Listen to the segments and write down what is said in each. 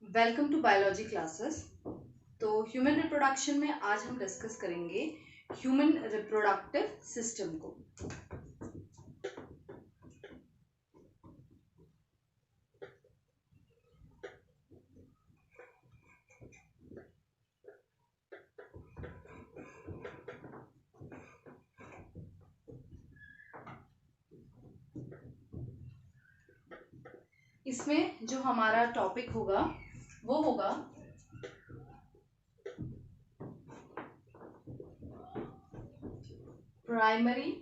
Welcome to biology classes. तो human reproduction में आज हम डिस्कस करेंगे ह्यूमन रिप्रोडक्टिव सिस्टम को। इसमें जो हमारा टॉपिक होगा वो होगा primary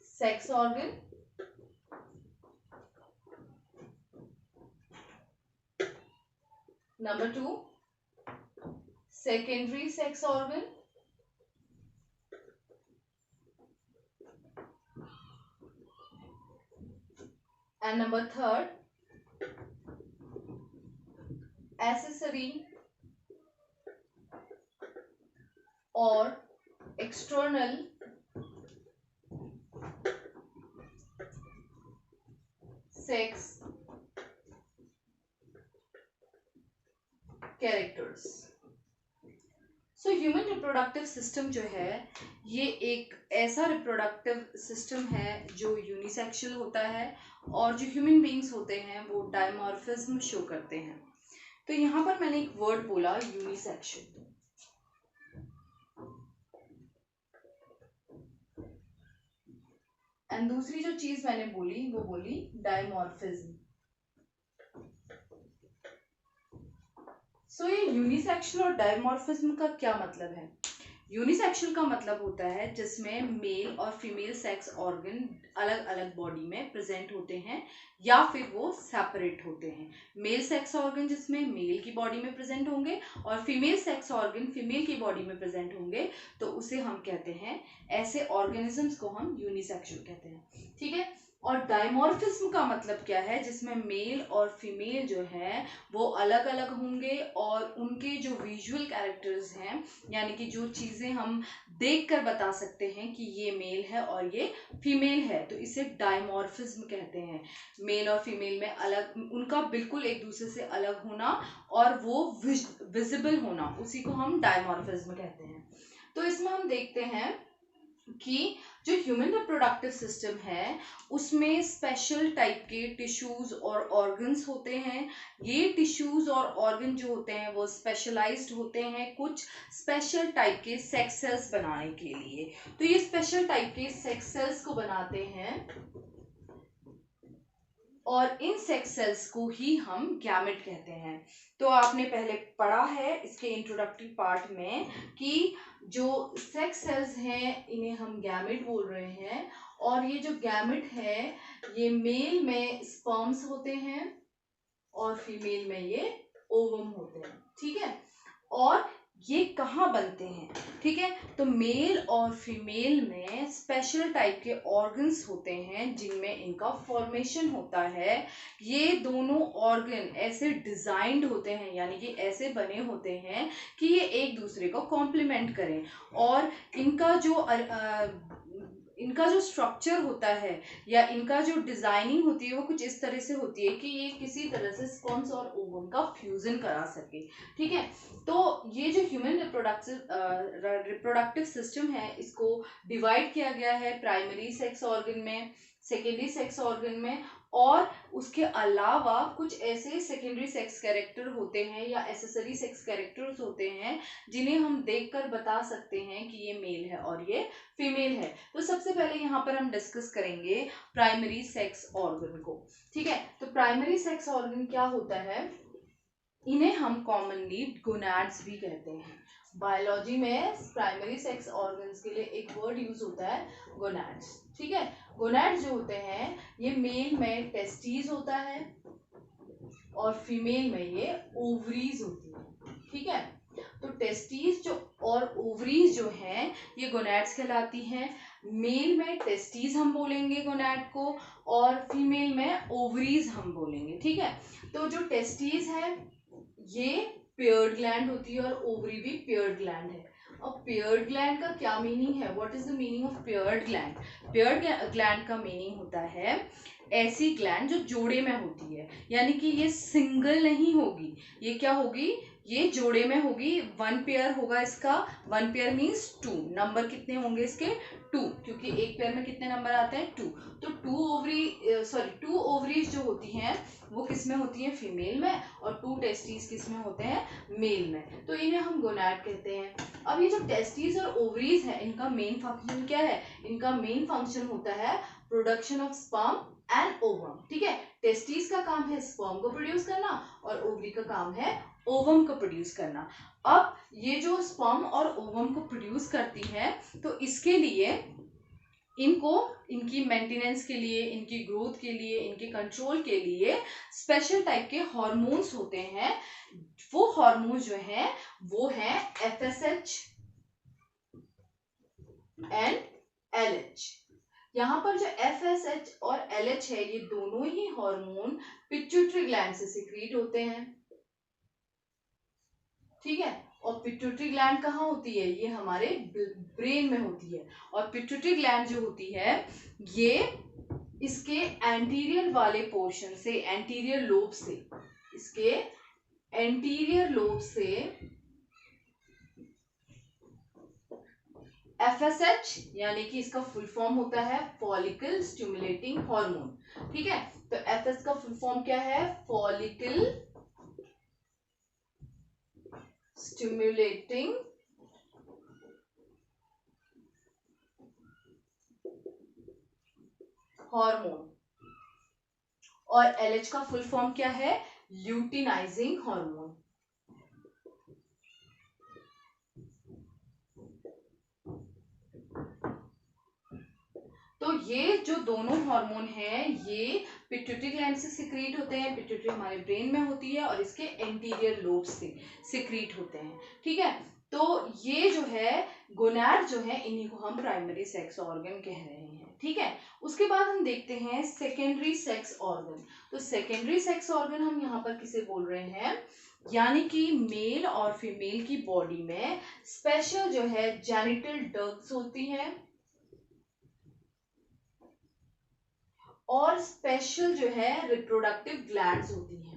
sex organ, number 2 secondary sex organ, and number 3 accessory or external sex characters। So human reproductive system जो है ये एक ऐसा रिप्रोडक्टिव सिस्टम है जो यूनिसेक्सुअल होता है और जो ह्यूमन बीइंग्स होते हैं वो डायमॉर्फिज्म शो करते हैं। तो यहाँ पर मैंने एक वर्ड बोला यूनिसेक्सुअल, एंड दूसरी जो चीज मैंने बोली वो बोली डायमॉर्फिज्म। सो ये यूनिसेक्सुअल और डायमॉर्फिज्म का क्या मतलब है? यूनिसेक्सुअल का मतलब होता है जिसमें मेल और फीमेल सेक्स ऑर्गन अलग अलग बॉडी में प्रेजेंट होते हैं या फिर वो सेपरेट होते हैं। मेल सेक्स ऑर्गन जिसमें मेल की बॉडी में प्रेजेंट होंगे और फीमेल सेक्स ऑर्गन फीमेल की बॉडी में प्रेजेंट होंगे, तो उसे हम कहते हैं, ऐसे ऑर्गेनिजम्स को हम यूनिसेक्सुअल कहते हैं। ठीक है। और डायमॉर्फिज्म का मतलब क्या है? जिसमें मेल और फीमेल जो है वो अलग अलग होंगे और उनके जो विजुअल कैरेक्टर्स हैं, यानी कि जो चीज़ें हम देखकर बता सकते हैं कि ये मेल है और ये फीमेल है, तो इसे डायमॉर्फिज्म कहते हैं। मेल और फीमेल में अलग, उनका बिल्कुल एक दूसरे से अलग होना और वो विजिबल होना, उसी को हम डायमॉर्फिज्म कहते हैं। तो इसमें हम देखते हैं कि जो ह्यूमन रिप्रोडक्टिव सिस्टम है उसमें स्पेशल टाइप के टिश्यूज और ऑर्गन्स होते हैं। ये टिश्यूज और ऑर्गन जो होते हैं वो स्पेशलाइज्ड होते हैं कुछ स्पेशल टाइप के सेक्स सेल्स बनाने के लिए। तो ये स्पेशल टाइप के सेक्स सेल्स को बनाते हैं और इन सेक्स सेल्स को ही हम गैमेट कहते हैं। तो आपने पहले पढ़ा है इसके इंट्रोडक्टरी पार्ट में कि जो सेक्स सेल्स हैं इन्हें हम गैमेट बोल रहे हैं, और ये जो गैमेट है ये मेल में स्पर्म्स होते हैं और फीमेल में ये ओवम होते हैं। ठीक है। और ये कहाँ बनते हैं? ठीक है। तो मेल और फीमेल में स्पेशल टाइप के ऑर्गन्स होते हैं जिनमें इनका फॉर्मेशन होता है। ये दोनों ऑर्गन ऐसे डिजाइंड होते हैं, यानी कि ऐसे बने होते हैं कि ये एक दूसरे को कॉम्प्लीमेंट करें, और इनका जो स्ट्रक्चर होता है या इनका जो डिजाइनिंग होती है वो कुछ इस तरह से होती है कि ये किसी तरह से स्पर्म्स और ओवम का फ्यूजन करा सके। ठीक है। तो ये जो ह्यूमन रिप्रोडक्टिव सिस्टम है इसको डिवाइड किया गया है प्राइमरी सेक्स ऑर्गन में, सेकेंडरी सेक्स ऑर्गन में, और उसके अलावा कुछ ऐसे सेकेंडरी सेक्स कैरेक्टर होते हैं या एसेसरी सेक्स कैरेक्टर्स होते हैं जिन्हें हम देखकर बता सकते हैं कि ये मेल है और ये फीमेल है। तो सबसे पहले यहाँ पर हम डिस्कस करेंगे प्राइमरी सेक्स ऑर्गन को। ठीक है। तो प्राइमरी सेक्स ऑर्गन क्या होता है? इन्हें हम कॉमनली गोनैड्स भी कहते हैं। बायोलॉजी में प्राइमरी सेक्स ऑर्गन्स के लिए एक वर्ड यूज होता है गोनैड्स। ठीक है। गोनैड्स जो होते हैं ये मेल में टेस्टीज होता है और फीमेल में ये ओवरीज होती है। ठीक है। तो टेस्टीज जो और ओवरीज जो हैं ये गोनैड्स कहलाती हैं। मेल में टेस्टीज हम बोलेंगे गोनैड को, और फीमेल में ओवरीज हम बोलेंगे। ठीक है। तो जो टेस्टीज है ये पेयर्ड ग्लैंड होती है और ओवरी भी पेयर्ड ग्लैंड है। अब पेयर्ड ग्लैंड का क्या मीनिंग है? What is the meaning of paired gland? Paired gland का मीनिंग होता है ऐसी ग्लैंड जो जोड़े में होती है, यानी कि ये सिंगल नहीं होगी, ये क्या होगी, ये जोड़े में होगी। वन पेयर होगा इसका, one pair means two. Number कितने होंगे इसके? टू, क्योंकि एक पेयर में कितने नंबर आते हैं? टू। तो टू ओवरीज जो होती हैं वो किस में होती है? फीमेल में। और टू टेस्टीज किस में होते हैं? मेल में। तो इन्हें हम गोनाड कहते हैं। अब ये जो टेस्टीज और ओवरीज है, इनका मेन फंक्शन क्या है? इनका मेन फंक्शन होता है production of sperm and ovum. ठीक है, टेस्टीज का काम है स्पर्म को प्रोड्यूस करना और ओवरी का काम है ओवम को प्रोड्यूस करना। अब ये जो स्पर्म और ओवम को प्रोड्यूस करती है, तो इसके लिए इनको, इनकी मेंटेनेंस के लिए, इनकी ग्रोथ के लिए, इनके कंट्रोल के लिए स्पेशल टाइप के हार्मोन्स होते हैं। वो हार्मोन्स जो हैं वो हैं FSH एंड LH। यहाँ पर जो FSH और LH है, ये दोनों ही हार्मोन पिट्यूटरी ग्लैंड से सिक्रीट होते हैं। ठीक है, और पिट्यूटरी ग्लैंड कहाँ होती है? ये हमारे ब्रेन में होती है। और पिट्यूटरी ग्लैंड जो होती है ये इसके एंटीरियर वाले पोर्शन से, एंटीरियर लोब से, इसके एंटीरियर लोब से FSH, यानी कि इसका फुल फॉर्म होता है फॉलिकल स्टिमुलेटिंग हार्मोन। ठीक है, तो FS का फुल फॉर्म क्या है? Follicle stimulating hormone. और LH का फुल फॉर्म क्या है? Luteinizing hormone. तो ये जो दोनों हार्मोन हैं ये पिट्यूटरी ग्लैंड से सिक्रीट होते हैं। पिट्यूटरी हमारे ब्रेन में होती है और इसके एंटीरियर लोब से सिक्रीट होते हैं। ठीक है, तो ये जो है गोनाड जो है, इन्हीं को हम प्राइमरी सेक्स ऑर्गन कह रहे हैं। ठीक है, उसके बाद हम देखते हैं सेकेंडरी सेक्स ऑर्गन। तो सेकेंडरी सेक्स ऑर्गन हम यहाँ पर किसे बोल रहे हैं? यानी कि मेल और फीमेल की बॉडी में स्पेशल जो है जेनिटल डक्ट्स होती हैं और स्पेशल जो है रिप्रोडक्टिव ग्लैंड्स होती हैं।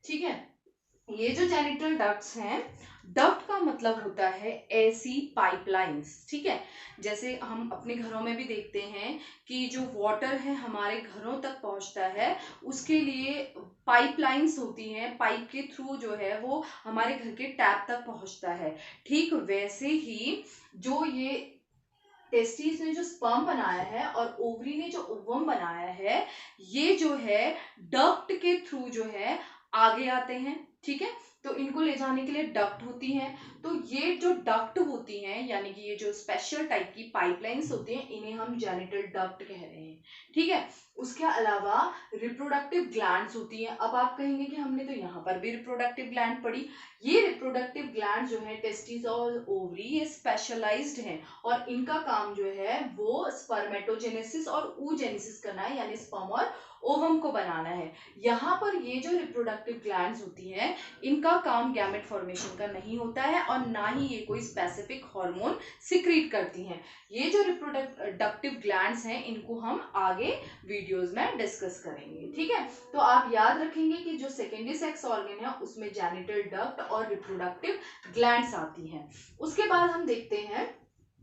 ठीक है, ये जो जेनिटल डक्ट्स हैं, डक्ट का मतलब होता है ऐसी पाइपलाइंस। ठीक है, जैसे हम अपने घरों में भी देखते हैं कि जो वाटर है हमारे घरों तक पहुंचता है, उसके लिए पाइपलाइंस होती हैं, पाइप के थ्रू जो है वो हमारे घर के टैप तक पहुंचता है। ठीक वैसे ही जो ये टेस्टिस ने जो स्पर्म बनाया है और ओवरी ने जो ओवम बनाया है, ये जो है डक्ट के थ्रू जो है आगे आते हैं। ठीक है, तो इनको ले जाने के लिए डक्ट होती हैं। तो ये जो डक्ट होती हैं, यानी कि ये जो स्पेशल टाइप की पाइपलाइंस होती हैं, इन्हें हम जेनिटल डक्ट कह रहे हैं। ठीक है, उसके अलावा रिप्रोडक्टिव ग्लैंड्स होती हैं। अब आप कहेंगे कि हमने तो यहाँ पर भी रिप्रोडक्टिव ग्लैंड पढ़ी। ये रिप्रोडक्टिव ग्लैंड जो है टेस्टिस और ओवरी, ये स्पेशलाइज्ड हैं और इनका काम जो है वो स्पर्मेटोजेनेसिस और oogenesis करना है, यानी स्पर्म और ओवम को बनाना है। यहाँ पर ये जो रिप्रोडक्टिव ग्लैंड्स होती हैं, इनका काम गैमेट फॉर्मेशन का नहीं होता है और ना ही ये कोई स्पेसिफिक हार्मोन सिक्रीट करती हैं। ये जो रिप्रोडक्टिव ग्लैंड्स हैं, इनको हम आगे वीडियोस में डिस्कस करेंगे। ठीक है, तो आप याद रखेंगे कि जो सेकेंडरी सेक्स ऑर्गन है उसमें जेनिटल डक्ट और रिप्रोडक्टिव ग्लैंड्स आती हैं। उसके बाद हम देखते हैं,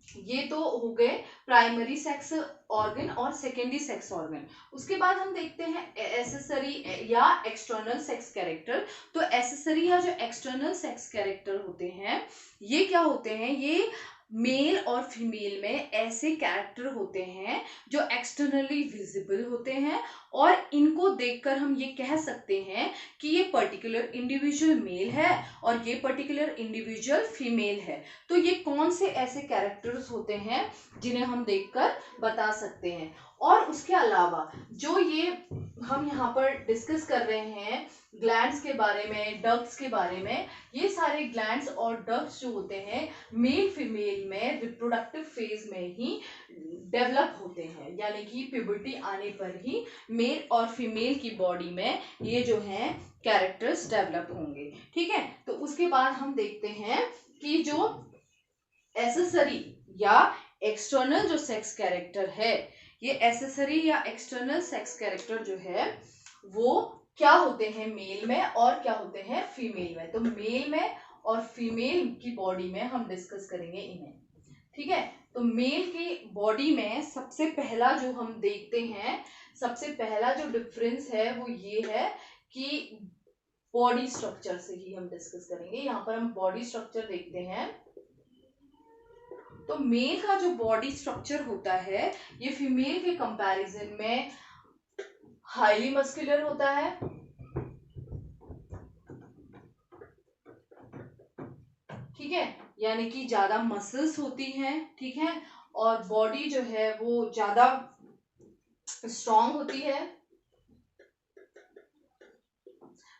ये तो हो गए प्राइमरी सेक्स ऑर्गन और सेकेंडरी सेक्स ऑर्गन। उसके बाद हम देखते हैं एसेसरी या एक्सटर्नल सेक्स कैरेक्टर। तो एसेसरी या जो एक्सटर्नल सेक्स कैरेक्टर होते हैं, ये क्या होते हैं? ये मेल और फीमेल में ऐसे कैरेक्टर होते हैं जो एक्सटर्नली विजिबल होते हैं और इनको देखकर हम ये कह सकते हैं कि ये पर्टिकुलर इंडिविजुअल मेल है और ये पर्टिकुलर इंडिविजुअल फीमेल है। तो ये कौन से ऐसे कैरेक्टर्स होते हैं जिन्हें हम देखकर बता सकते हैं? और उसके अलावा जो ये हम यहाँ पर डिस्कस कर रहे हैं ग्लैंड्स के बारे में, डक्ट्स के बारे में, ये सारे ग्लैंड्स और डक्ट्स जो होते हैं मेल फीमेल में रिप्रोडक्टिव फेज में ही डेवलप होते हैं, यानी कि प्यूबर्टी आने पर ही मेल और फीमेल की बॉडी में ये जो है कैरेक्टर्स डेवलप होंगे। ठीक है, तो उसके बाद हम देखते हैं कि जो एसेसरी या एक्सटर्नल जो सेक्स कैरेक्टर है, ये एसेसरी या एक्सटर्नल सेक्स कैरेक्टर जो है वो क्या होते हैं मेल में और क्या होते हैं फीमेल में। तो मेल में और फीमेल की बॉडी में हम डिस्कस करेंगे इन्हें। ठीक है, तो मेल की बॉडी में सबसे पहला जो हम देखते हैं, सबसे पहला जो डिफरेंस है वो ये है कि बॉडी स्ट्रक्चर से ही हम डिस्कस करेंगे। यहाँ पर हम बॉडी स्ट्रक्चर देखते हैं। तो मेल का जो बॉडी स्ट्रक्चर होता है ये फीमेल के कंपैरिजन में हाईली मस्कुलर होता है। ठीक है, यानी कि ज्यादा मसल्स होती हैं। ठीक है, और बॉडी जो है वो ज्यादा स्ट्रांग होती है।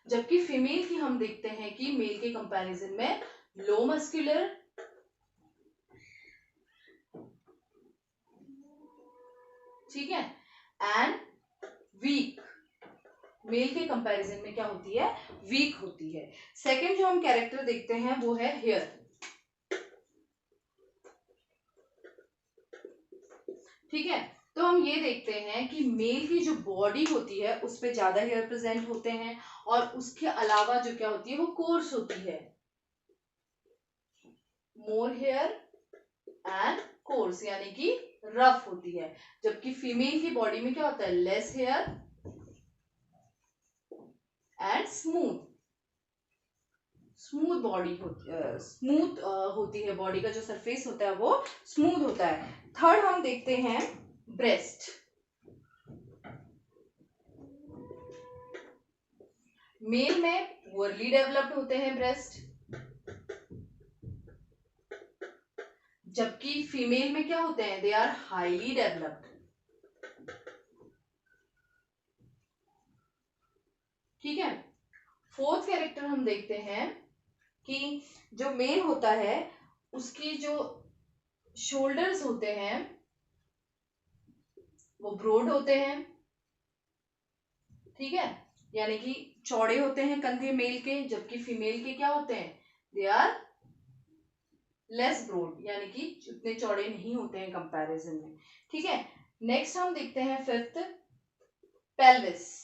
जबकि फीमेल की हम देखते हैं कि मेल के कंपैरिजन में लो मस्कुलर, ठीक है, एंड वीक। मेल के कंपैरिजन में क्या होती है, वीक होती है। सेकंड जो हम कैरेक्टर देखते हैं वो है हेयर। ठीक है, तो हम ये देखते हैं कि मेल की जो बॉडी होती है उस पे ज्यादा हेयर प्रेजेंट होते हैं और उसके अलावा जो क्या होती है वो कोर्स होती है, मोर हेयर एंड कोर्स, यानी कि रफ होती है। जबकि फीमेल की बॉडी में क्या होता है, less hair and smooth, smooth body smooth होती है। बॉडी का जो सरफेस होता है वो स्मूथ होता है। थर्ड हम देखते हैं ब्रेस्ट। मेल में पुअरली डेवलप्ड होते हैं ब्रेस्ट, जबकि फीमेल में क्या होते हैं, दे आर हाईली डेवलप्ड। ठीक है, फोर्थ कैरेक्टर हम देखते हैं कि जो मेल होता है उसकी जो शोल्डर्स होते हैं वो ब्रॉड होते हैं। ठीक है, यानी कि चौड़े होते हैं कंधे मेल के, जबकि फीमेल के क्या होते हैं, दे आर लेस ब्रॉड, यानी कि उतने चौड़े नहीं होते हैं कंपैरिजन में। ठीक है, नेक्स्ट हम देखते हैं फिफ्थ, पेल्विस।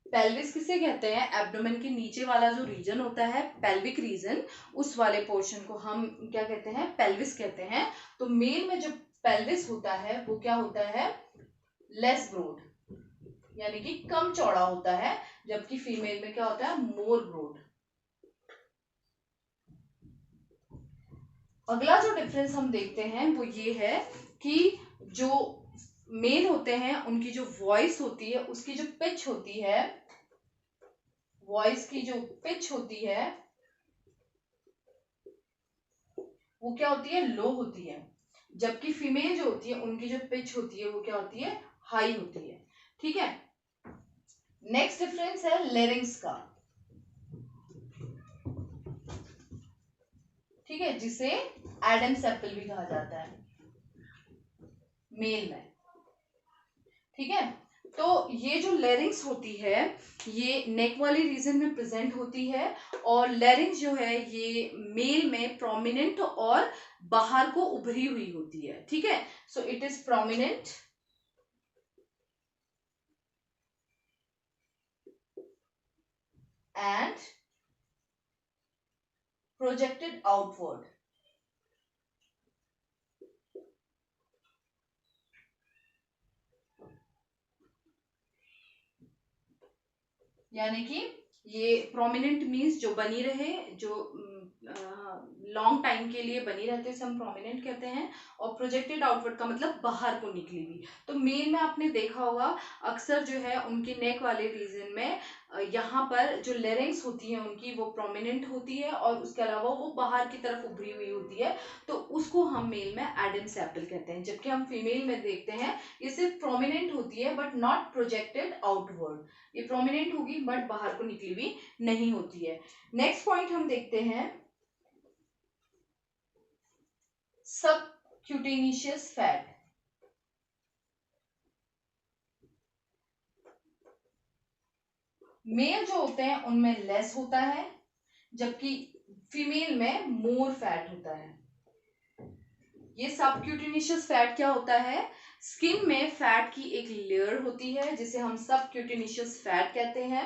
पेल्विस किसे कहते हैं, एब्डोमेन के नीचे वाला जो रीजन होता है पेल्विक रीजन, उस वाले पोर्शन को हम क्या कहते हैं, पेल्विस कहते हैं। तो मेल में जो पेल्विस होता है वो क्या होता है, लेस ब्रॉड, यानी कि कम चौड़ा होता है, जबकि फीमेल में क्या होता है, मोर ब्रॉड। अगला जो डिफरेंस हम देखते हैं वो ये है कि जो मेल होते हैं उनकी जो वॉइस होती है, उसकी जो पिच होती है, वॉइस की जो पिच होती है वो क्या होती है, लो होती है। जबकि फीमेल जो होती है उनकी जो पिच होती है वो क्या होती है, हाई होती है। ठीक है, नेक्स्ट डिफरेंस है लेरिंग्स का। ठीक है, जिसे एडम्स एप्पल भी कहा जाता है मेल में। ठीक है, तो ये जो लेरिंग्स होती है ये नेक वाली रीजन में प्रेजेंट होती है, और लेरिंग्स जो है ये मेल में प्रोमिनेंट और बाहर को उभरी हुई होती है। ठीक है, so it is prominent and projected outward. यानी कि ये प्रोमिनेंट मीन्स जो बनी रहे, जो लॉन्ग टाइम के लिए बनी रहती है, उसे हम प्रोमिनेंट कहते हैं। और प्रोजेक्टेड आउटवर्ड का मतलब बाहर को निकली हुई। तो मेल में आपने देखा होगा अक्सर जो है उनके नेक वाले रीजन में यहाँ पर जो लेरिंग्स होती है उनकी वो प्रोमिनेंट होती है और उसके अलावा वो बाहर की तरफ उभरी हुई होती है, तो उसको हम मेल में एडम सेपल कहते हैं। जबकि हम फीमेल में देखते हैं ये सिर्फ प्रोमिनेंट होती है बट नॉट प्रोजेक्टेड आउटवर्ड, ये प्रोमिनेंट होगी बट बाहर को निकली हुई नहीं होती है। नेक्स्ट पॉइंट हम देखते हैं सबक्यूटेनिशियस फैट। मेल जो होते हैं उनमें लेस होता है, जबकि फीमेल में मोर फैट होता है। ये सबक्यूटेनिशियस फैट क्या होता है? स्किन में फैट की एक लेयर होती है जिसे हम सबक्यूटेनिशियस फैट कहते हैं।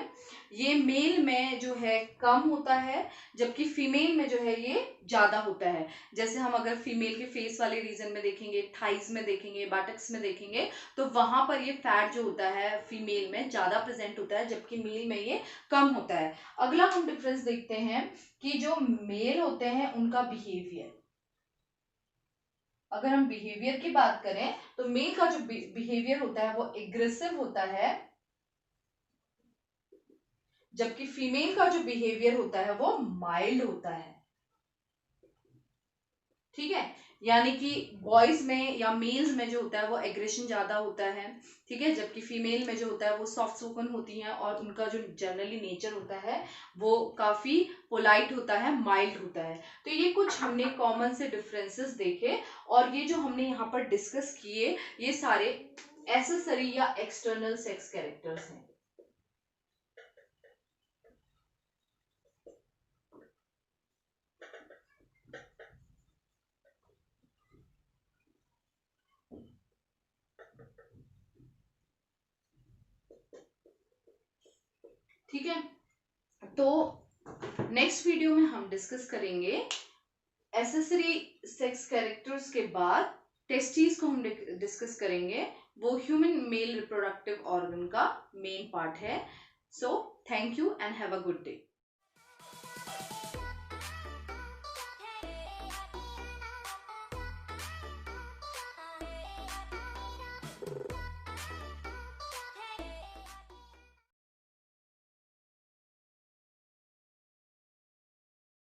ये मेल में जो है कम होता है, जबकि फीमेल में जो है ये ज्यादा होता है। जैसे हम अगर फीमेल के फेस वाले रीजन में देखेंगे, थाइज में देखेंगे, बाटक्स में देखेंगे, तो वहां पर ये फैट जो होता है फीमेल में ज्यादा प्रेजेंट होता है, जबकि मेल में ये कम होता है। अगला हम डिफरेंस देखते हैं कि जो मेल होते हैं उनका बिहेवियर। अगर हम बिहेवियर की बात करें तो मेल का जो बिहेवियर होता है वो एग्रेसिव होता है, जबकि फीमेल का जो बिहेवियर होता है वो माइल्ड होता है। ठीक है, यानी कि बॉयज में या मेल्स में जो होता है वो एग्रेशन ज्यादा होता है, ठीक है, जबकि फीमेल में जो होता है वो सॉफ्ट स्पोकन होती हैं और उनका जो जनरली नेचर होता है वो काफी पोलाइट होता है, माइल्ड होता है। तो ये कुछ हमने कॉमन से डिफरेंसेस देखे, और ये जो हमने यहाँ पर डिस्कस किए ये सारे एसेसरी या एक्सटर्नल सेक्स कैरेक्टर्स हैं। ठीक है, तो नेक्स्ट वीडियो में हम डिस्कस करेंगे एसेसरी सेक्स कैरेक्टर्स के बाद टेस्टीज को हम डिस्कस करेंगे। वो ह्यूमन मेल रिप्रोडक्टिव ऑर्गन का मेन पार्ट है। So thank you and have a good day.